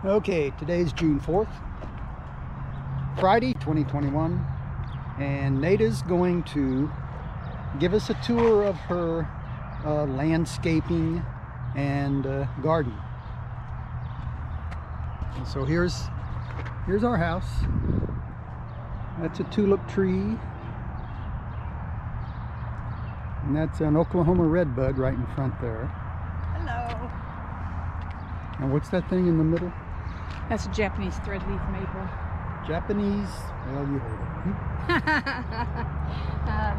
Okay, today's June 4th, Friday 2021, and Naida's going to give us a tour of her landscaping and garden. And so here's our house. That's a tulip tree, and that's an Oklahoma redbud right in front there. Hello. And what's that thing in the middle? That's a Japanese threadleaf maple. Japanese, well, you heard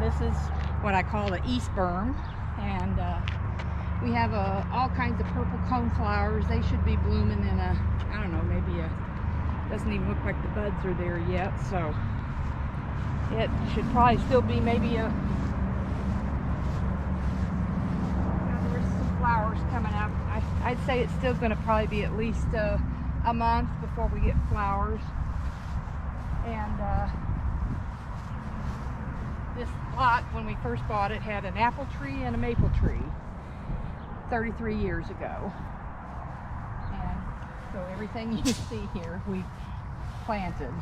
it. This is what I call the East Berm, and we have all kinds of purple cone flowers. They should be blooming in I don't know, maybe doesn't even look like the buds are there yet, so it should probably still be maybe there's some flowers coming up. I'd say it's still going to probably be at least a month before we get flowers. And this lot, when we first bought it, had an apple tree and a maple tree 33 years ago. And so everything you see here we planted.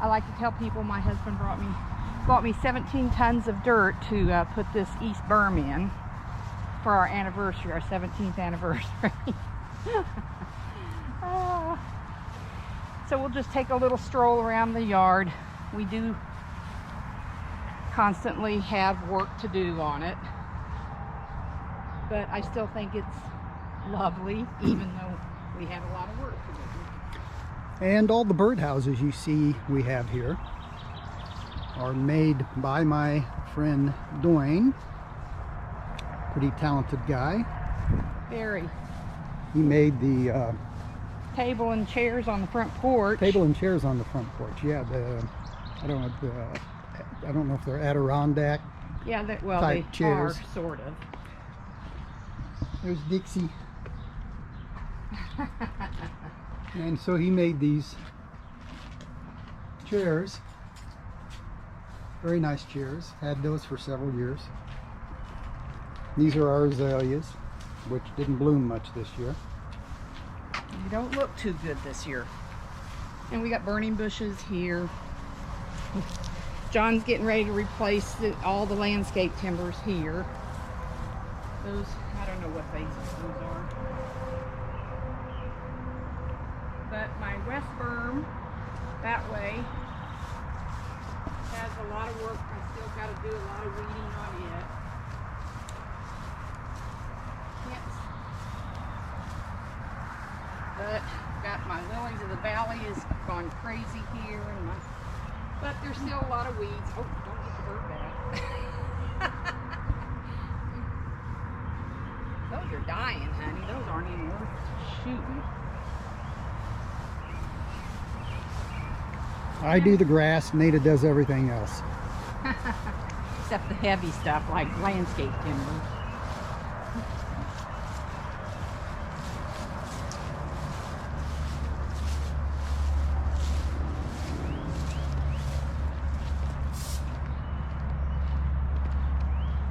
I like to tell people my husband bought me 17 tons of dirt to put this East Berm in for our anniversary, our 17th anniversary. So we'll just take a little stroll around the yard. We do constantly have work to do on it, but I still think it's lovely, even though we have a lot of work to do. And all the birdhouses you see we have here are made by my friend Dwayne. Pretty talented guy. Very. He made the table and chairs on the front porch. Table and chairs on the front porch. Yeah, I don't know if they're Adirondack. Yeah, they chairs. are sort of. There's Dixie. And so he made these chairs. Very nice chairs. Had those for several years. These are our azaleas, which didn't bloom much this year. You don't look too good this year. And we got burning bushes here. John's getting ready to replace all the landscape timbers here. Those, I don't know what those are. But my west berm, that way, has a lot of work. I still got to do a lot of weeding on it. But got my lilies of the valley has gone crazy here, but there's still a lot of weeds. Oh, don't get the bird back. Those are dying, honey. Those aren't even worth shooting. I do the grass, Naida does everything else. Except the heavy stuff like landscape timber.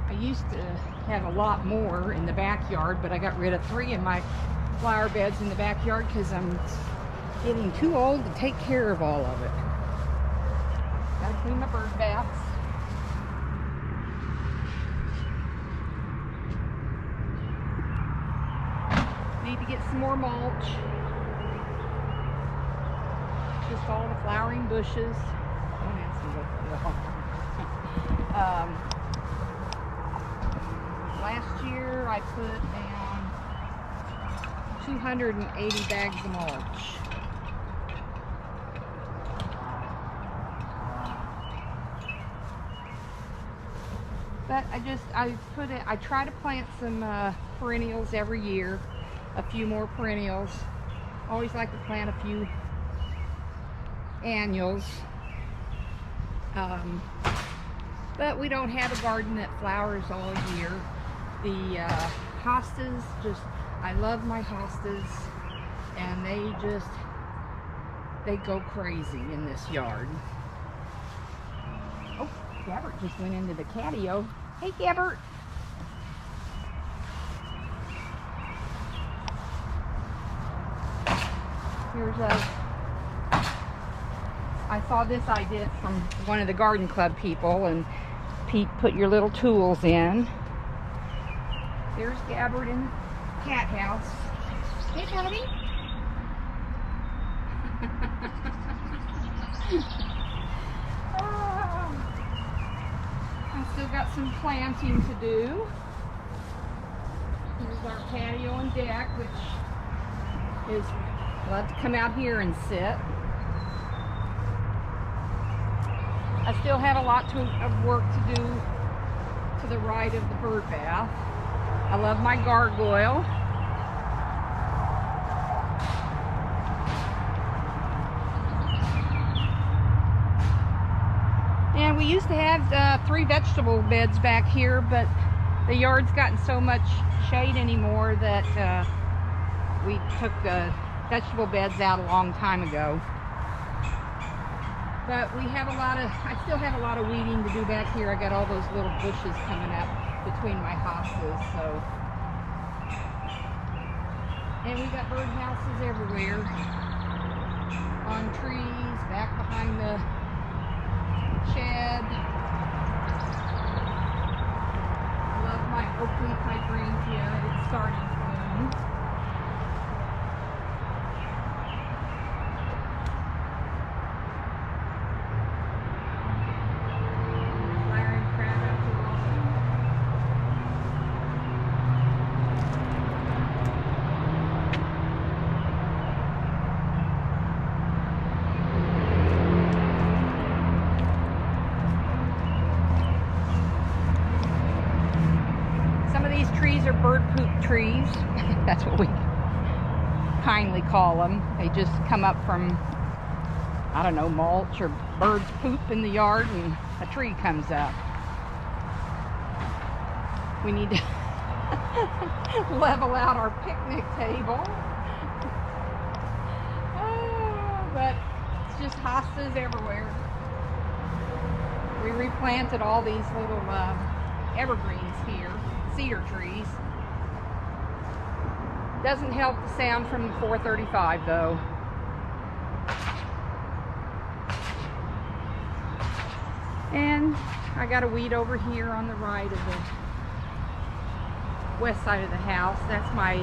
I used to have a lot more in the backyard, but I got rid of 3 of my flower beds in the backyard because I'm getting too old to take care of all of it. Gotta clean my bird baths. Need to get some more mulch. Just all the flowering bushes. Don't ask me what they are. Last year I put down 280 bags of mulch. But I try to plant some perennials every year, a few more perennials. Always like to plant a few annuals. But we don't have a garden that flowers all year. The hostas, I love my hostas, and they go crazy in this yard. Oh, Gabbert just went into the catio. Hey, Gabbert. Here's I saw this idea from one of the garden club people, and Pete, put your little tools in. There's Gabbard in the cat house. Hey, Tony. I still got some planting to do. Here's our patio and deck, which is, we'll have to come out here and sit. I still have a lot of work to do to the right of the bird bath. I love my gargoyle. And we used to have 3 vegetable beds back here, but the yard's gotten so much shade anymore that we took the vegetable beds out a long time ago. But we have I still have a lot of weeding to do back here. I got all those little bushes coming up between my hostas, so. And we got bird houses everywhere. On trees, back behind the shed. Love my oak leaf hydrangea. It's starting to bloom. Flowering crab after all. Trees are bird poop trees. That's what we kindly call them. They just come up from, I don't know, mulch or birds poop in the yard and a tree comes up. We need to level out our picnic table. But it's just hostas everywhere. We replanted all these little evergreens here. Cedar trees. Doesn't help the sound from the 435 though. And I got a weed over here on the right of the west side of the house. That's my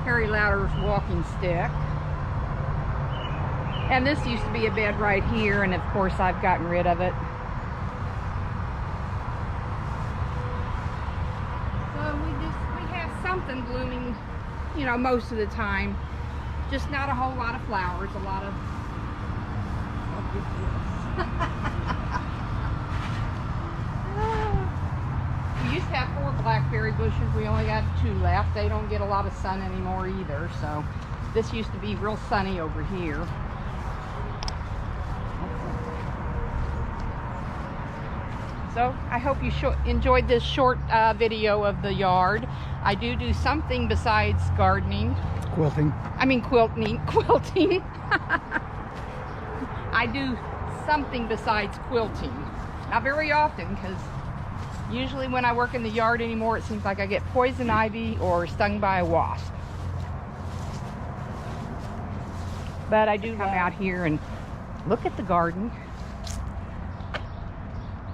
Harry Lauder's walking stick. And this used to be a bed right here, and of course I've gotten rid of it. Something blooming, you know, most of the time. Just not a whole lot of flowers, a lot of we used to have 4 blackberry bushes. We only got 2 left. They don't get a lot of sun anymore either, so this used to be real sunny over here. So I hope you enjoyed this short video of the yard. I do something besides gardening. Quilting. I mean quilting. I do something besides quilting. Not very often, because usually when I work in the yard anymore, it seems like I get poison ivy or stung by a wasp. But I do come out here and look at the garden.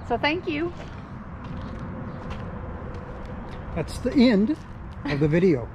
So thank you. That's the end of the video.